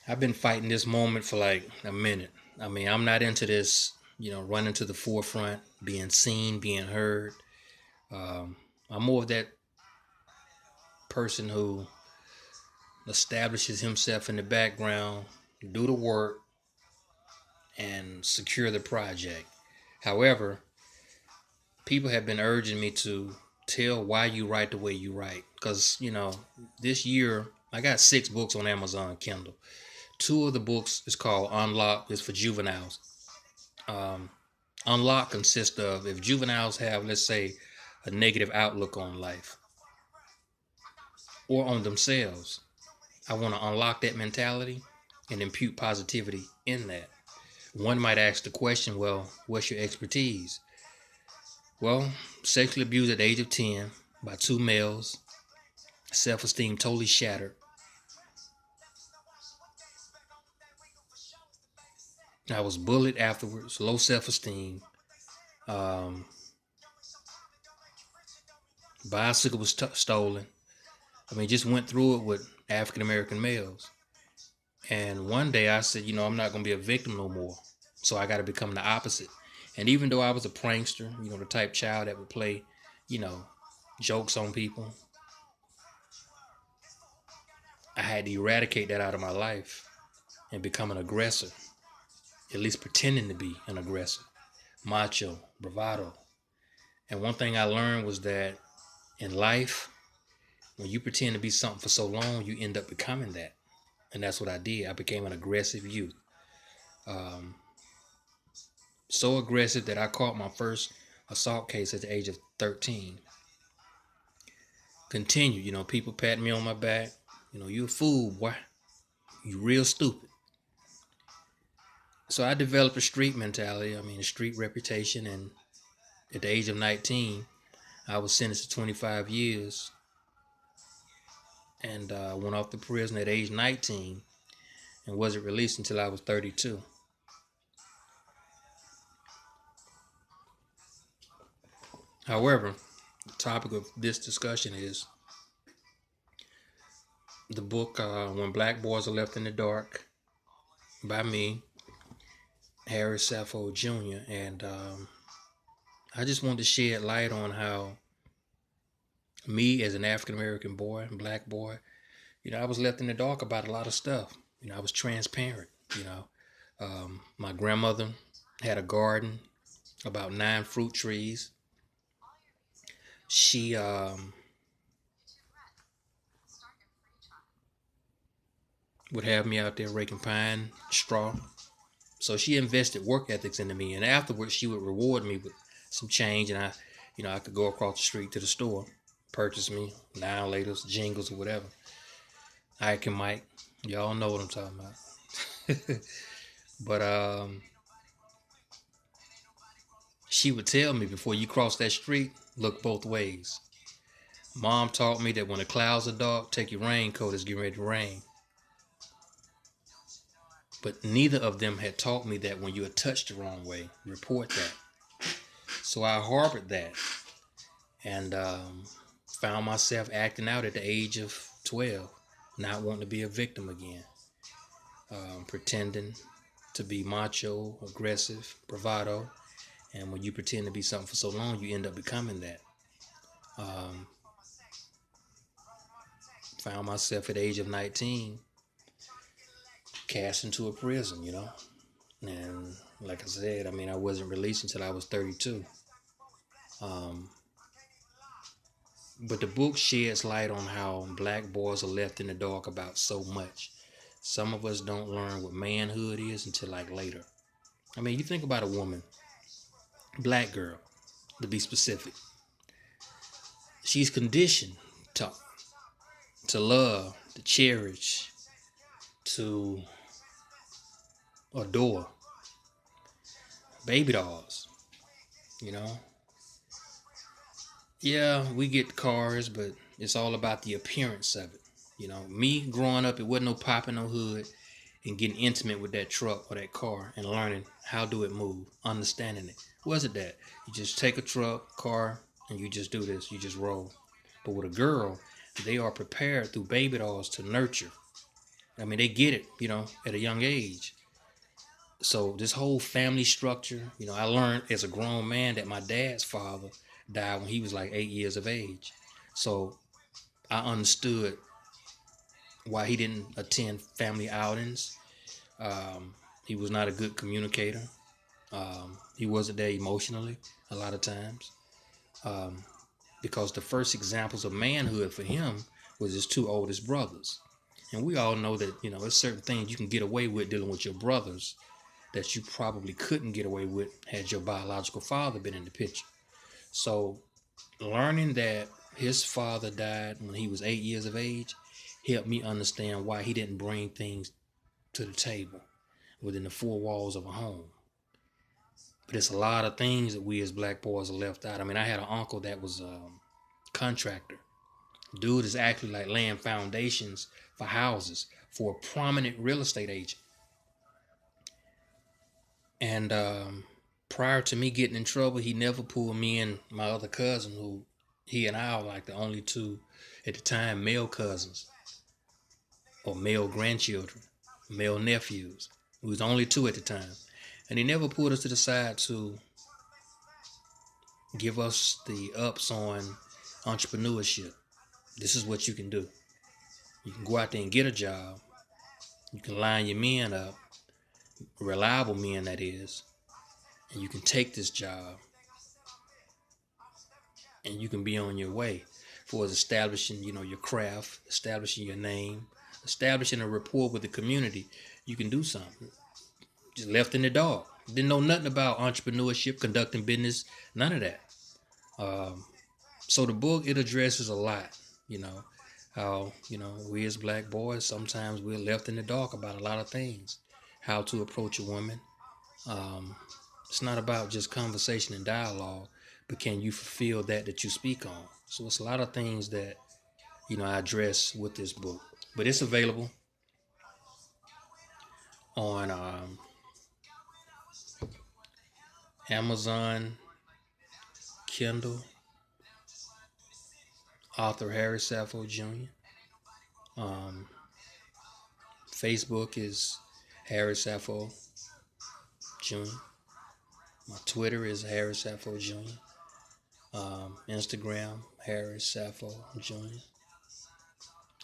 I've been fighting this moment for like a minute. I mean, I'm not into this, running to the forefront, being seen, being heard. Um, I'm more of that person who establishes himself in the background, do the work, and secure the project. However, people have been urging me to tell why you write the way you write. Because, this year I got 6 books on Amazon Kindle. Two of the books is called Unlock, is for juveniles. Um, Unlock consists of if juveniles have, let's say, a negative outlook on life or on themselves. I want to unlock that mentality and impute positivity in that. One might ask the question, well, what's your expertise? Well, sexually abused at the age of 10 by 2 males, self esteem totally shattered. I was bullied afterwards, low self esteem. Um, Bicycle was stolen. I mean, just went through it with African American males. And one day I said, I'm not going to be a victim no more. So I got to become the opposite. And even though I was a prankster, the type child that would play, you know, jokes on people, I had to eradicate that out of my life and become an aggressor, at least pretending to be an aggressor, macho, bravado. And one thing I learned was that in life, when you pretend to be something for so long, you end up becoming that. And that's what I did. I became an aggressive youth. Um, so aggressive that I caught my first assault case at the age of 13. Continued, people pat me on my back. You a fool, boy. You real stupid. So I developed a street mentality. I mean, a street reputation. And at the age of 19, I was sentenced to 25 years and went off to prison at age 19 and wasn't released until I was 32. However, the topic of this discussion is the book When Black Boys Are Left in the Dark by me, Harry Saffold Jr. And I just wanted to shed light on how me as an African American boy, black boy, I was left in the dark about a lot of stuff. I was transparent. My grandmother had a garden, about 9 fruit trees. She would have me out there raking pine straw. So she invested work ethics into me, and afterwards she would reward me with some change, and I could go across the street to the store, purchase me now laters, jingles, or whatever. Ike and Mike, y'all know what I'm talking about. But she would tell me before you cross that street, look both ways. Mom taught me that when the clouds are dark, take your raincoat, it's getting ready to rain. But neither of them had taught me that when you are touched the wrong way, report that. So I harbored that and found myself acting out at the age of 12, not wanting to be a victim again, pretending to be macho, aggressive, bravado. And when you pretend to be something for so long, you end up becoming that. Um, Found myself at the age of 19 cast into a prison. And like I said, I mean, I wasn't released until I was 32. Um, but the book sheds light on how black boys are left in the dark about so much. Some of us don't learn what manhood is until like later. I mean, you think about a woman, black girl, to be specific. She's conditioned to love, to cherish, to adore baby dolls, you know. Yeah, we get cars, but it's all about the appearance of it. Me growing up, it wasn't no popping no hood and getting intimate with that truck or that car and learning how do it move, understanding it. Wasn't that? You just take a truck, car, and you just do this. You just roll. But with a girl, they are prepared through baby dolls to nurture, I mean, they get it, at a young age. So this whole family structure, I learned as a grown man that my dad's father died when he was like 8 years of age. So I understood why he didn't attend family outings. He was not a good communicator. He wasn't there emotionally a lot of times, because the first examples of manhood for him was his two oldest brothers. And we all know that, there's certain things you can get away with dealing with your brothers that you probably couldn't get away with had your biological father been in the picture. So learning that his father died when he was 8 years of age helped me understand why he didn't bring things to the table within the four walls of a home. But it's a lot of things that we as black boys are left out. I mean, I had an uncle that was a contractor. Dude is actually like laying foundations for houses for a prominent real estate agent. And prior to me getting in trouble, he never pulled me and my other cousin, who he and I were like the only two at the time male cousins or male grandchildren, male nephews. We was the only two at the time. And he never pulled us to the side to give us the ups on entrepreneurship. This is what you can do. You can go out there and get a job. You can line your men up, reliable men that is, and you can take this job and you can be on your way for establishing, your craft, establishing your name, establishing a rapport with the community. You can do something. Just left in the dark. Didn't know nothing about entrepreneurship, conducting business, none of that. So the book, it addresses a lot, how, we as black boys, sometimes we're left in the dark about a lot of things. How to approach a woman. It's not about just conversation and dialogue, but can you fulfill that you speak on? So it's a lot of things that, I address with this book. But it's available on Amazon, Kindle, author Harry Saffold Jr. Um, Facebook is Harry Saffold Jr. My Twitter is Harry Saffold Jr. Instagram, Harry Saffold Jr.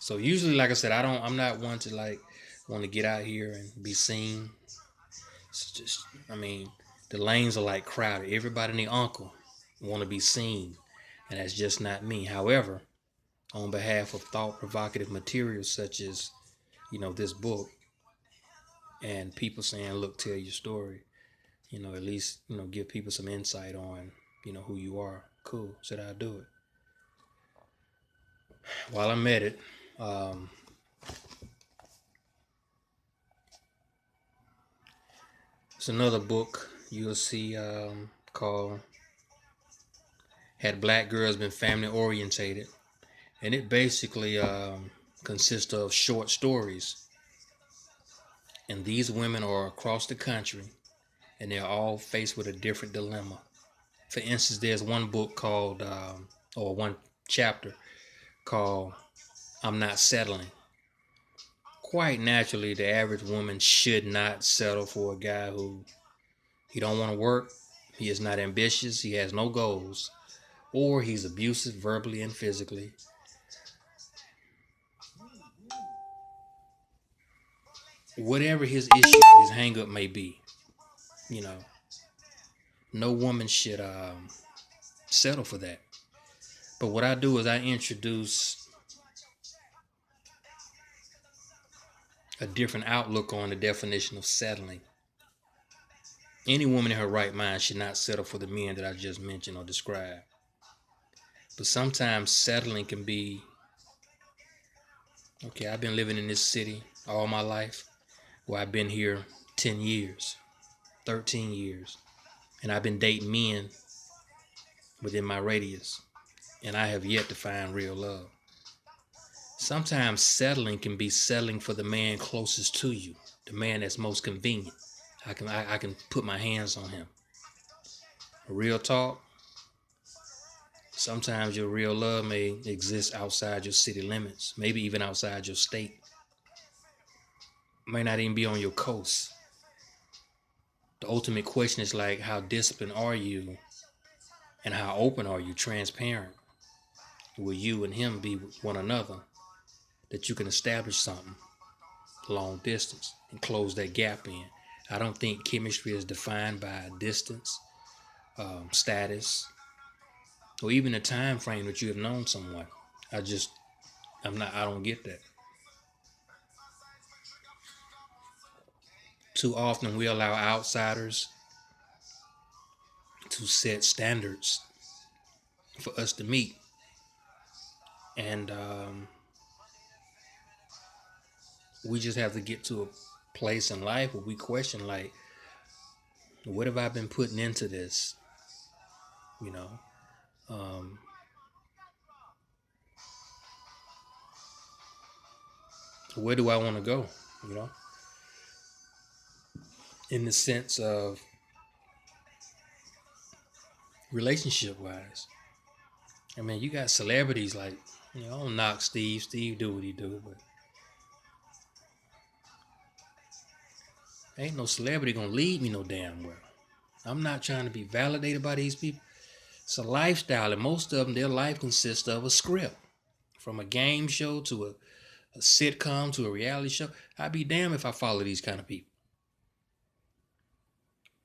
So usually, like I said, I'm not one to want to get out here and be seen. It's just, the lanes are like crowded. Everybody and their uncle want to be seen, and that's just not me. However, on behalf of thought-provocative materials such as, this book, and people saying, "Look, tell your story," at least, give people some insight on, who you are. Cool, said I'll do it. While I'm at it, it's another book you'll see called "Had Black Girls Been Family Orientated," and it basically consists of short stories. And these women are across the country, and they're all faced with a different dilemma. For instance, there's one book called, or one chapter called "I'm Not Settling." Quite naturally, the average woman should not settle for a guy who he don't want to work, he is not ambitious, he has no goals, or he's abusive verbally and physically. Whatever his issue, his hang-up may be, no woman should settle for that. But what I do is I introduce a different outlook on the definition of settling. Any woman in her right mind should not settle for the men that I just mentioned or described. But sometimes settling can be, okay, I've been living in this city all my life. Well, I've been here 10 years, 13 years, and I've been dating men within my radius, and I have yet to find real love. Sometimes settling can be settling for the man closest to you, the man that's most convenient. I can put my hands on him. Real talk, sometimes your real love may exist outside your city limits, maybe even outside your state. Might not even be on your coast. The ultimate question is like, how disciplined are you, and how open are you, transparent? Will you and him be with one another, that you can establish something long distance and close that gap in? I don't think chemistry is defined by distance, status, or even the time frame that you have known someone. I just, I don't get that. Too often we allow outsiders to set standards for us to meet. And we just have to get to a place in life where we question, like, what have I been putting into this? You know, um, where do I want to go? You know, in the sense of relationship wise. I mean, you got celebrities like, I don't knock Steve. Steve do what he do, but ain't no celebrity gonna lead me no damn well. I'm not trying to be validated by these people. It's a lifestyle, and most of them, their life consists of a script. From a game show to a sitcom to a reality show. I'd be damned if I follow these kind of people.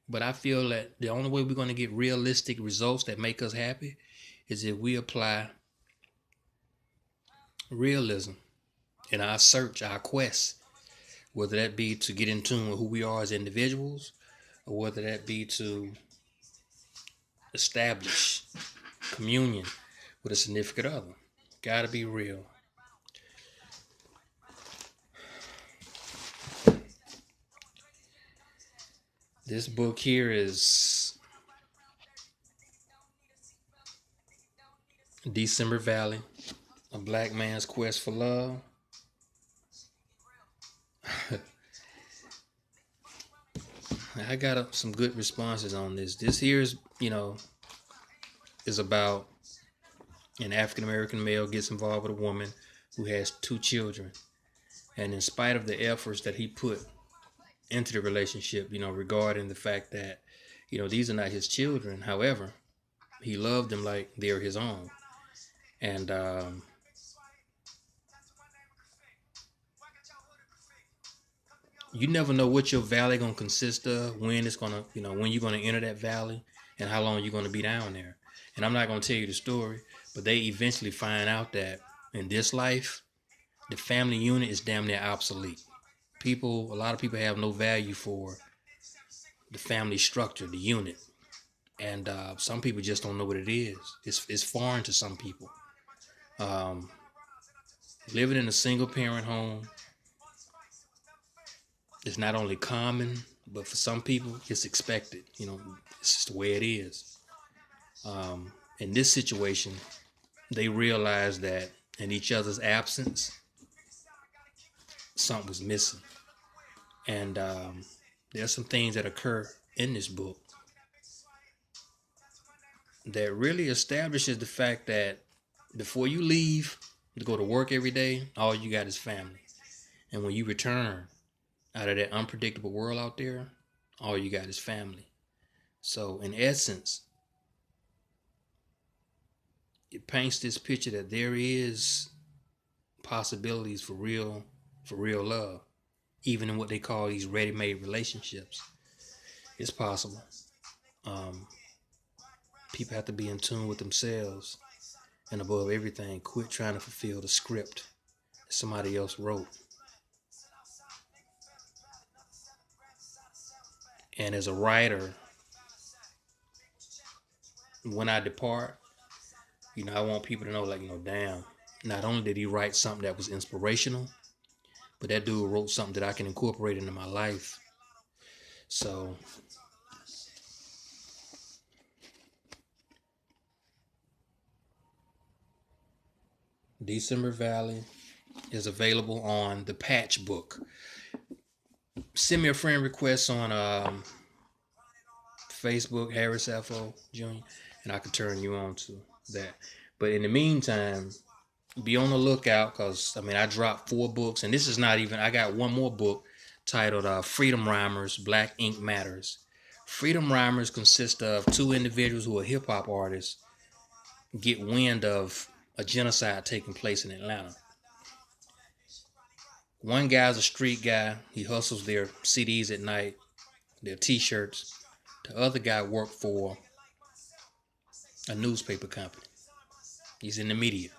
But I feel that the only way we're going to get realistic results that make us happy is if we apply realism in our search, our quest, whether that be to get in tune with who we are as individuals, or whether that be to establish communion with a significant other. Gotta be real. This book here is December Valley, A Black Man's Quest for Love. I got some good responses on this. This here is, is about an African American male gets involved with a woman who has two children. And in spite of the efforts that he put into the relationship, regarding the fact that, these are not his children. However, he loved them like they're his own. And you never know what your valley gonna consist of, when it's gonna, when you're gonna enter that valley, and how long you're gonna be down there. And I'm not gonna tell you the story, but they eventually find out that in this life, the family unit is damn near obsolete. A lot of people have no value for the family structure, the unit, and some people just don't know what it is. It's foreign to some people. Um, Living in a single parent home is not only common, but for some people, it's expected. It's just the way it is. In this situation, they realized that in each other's absence, something was missing. And there's some things that occur in this book that really establishes the fact that before you leave to go to work every day, all you got is family. And when you return out of that unpredictable world out there, all you got is family. So in essence, it paints this picture that there is possibilities for real love, even in what they call these ready-made relationships. It's possible. People have to be in tune with themselves, and above everything, quit trying to fulfill the script that somebody else wrote. And as a writer, when I depart, I want people to know, like, damn, not only did he write something that was inspirational, but that dude wrote something that I can incorporate into my life. So December Valley is available on the Patch Book. Send me a friend request on Facebook, Harry Saffold Jr., and I can turn you on to that. But in the meantime, be on the lookout, because I dropped 4 books, and this is not even, I got one more book titled Freedom Rhymers, Black Ink Matters. Freedom Rhymers consist of two individuals who are hip hop artists get wind of a genocide taking place in Atlanta. One guy's a street guy. He hustles their CDs at night, their t-shirts. The other guy worked for a newspaper company. He's in the media.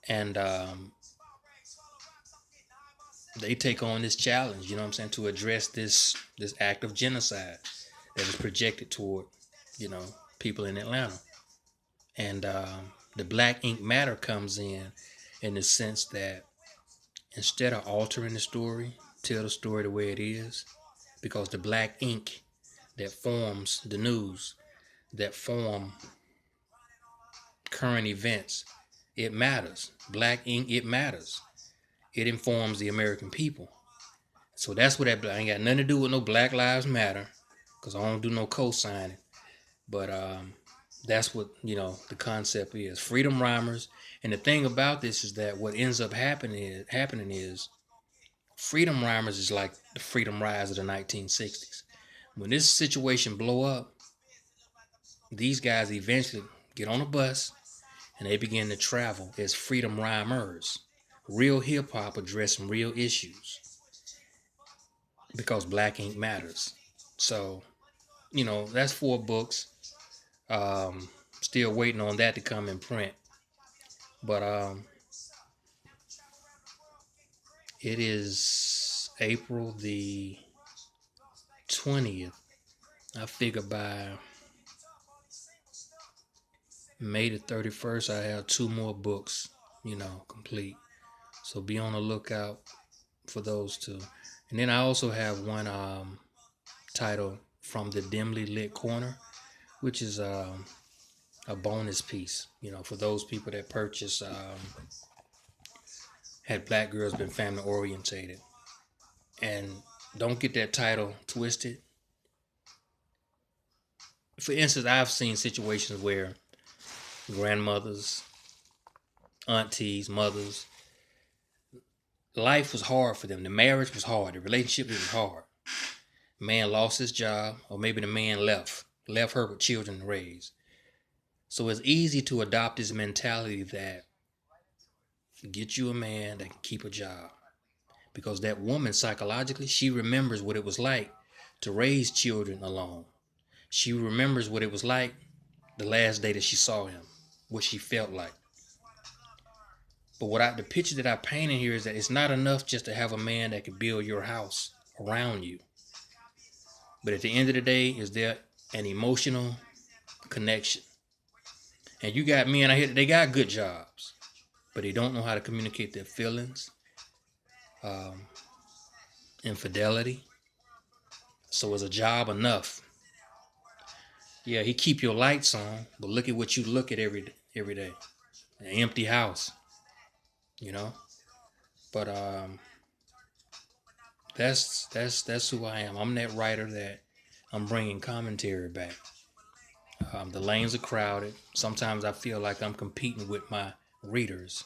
And they take on this challenge, you know what I'm saying, to address this act of genocide that is projected toward, people in Atlanta. And the Black Ink Matter comes in the sense that instead of altering the story, tell the story the way it is, because the black ink that forms the news, that form current events, it matters. Black ink, it matters. It informs the American people. So that's what that ain't got nothing to do with no Black Lives Matter, because I don't do no co-signing. But that's what, the concept is. Freedom Rhymers. And the thing about this is that what ends up happening is Freedom Rhymers is like the Freedom Rise of the 1960s. When this situation blow up, these guys eventually get on a bus and they begin to travel as Freedom Rhymers. Real hip hop addressing real issues, because black ink matters. So, that's 4 books. Still waiting on that to come in print. But it is April the 20th. I figure by May the 31st, I have 2 more books, complete. So be on the lookout for those 2. And then I also have one titled From the Dimly Lit Corner, which is a bonus piece, for those people that purchase Had Black Girls Been Family Orientated. And don't get that title twisted. For instance, I've seen situations where grandmothers, aunties, mothers, life was hard for them. The marriage was hard. The relationship was hard. Man lost his job, or maybe the man left her with children to raise. So it's easy to adopt this mentality that get you a man that can keep a job. Because that woman, psychologically, she remembers what it was like to raise children alone. She remembers what it was like the last day that she saw him, what she felt like. But the picture that I painted here is that it's not enough just to have a man that can build your house around you. But at the end of the day, is there an emotional connection? And you got men out here, they got good jobs, but they don't know how to communicate their feelings, infidelity. So is a job enough? Yeah, he keep your lights on, but look at what you look at every day. An empty house, But that's who I am. I'm that writer that I'm bringing commentary back. The lanes are crowded. Sometimes I feel like I'm competing with my readers,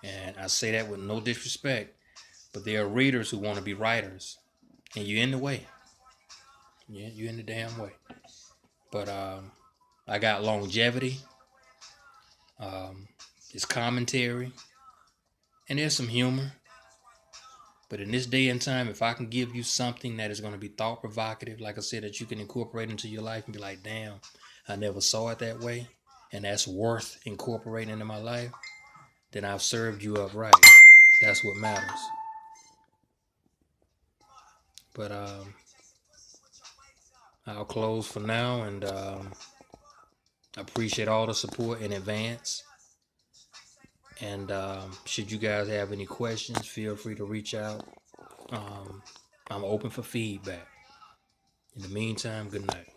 and I say that with no disrespect. But there are readers who want to be writers, and you're in the way. Yeah, you're in the damn way. But I got longevity. It's commentary, and there's some humor. But in this day and time, if I can give you something that is going to be thought provocative, like I said, that you can incorporate into your life and be like, damn, I never saw it that way, and that's worth incorporating into my life, then I've served you up right. That's what matters. But I'll close for now, and I appreciate all the support in advance. And should you guys have any questions, feel free to reach out. I'm open for feedback. In the meantime, good night.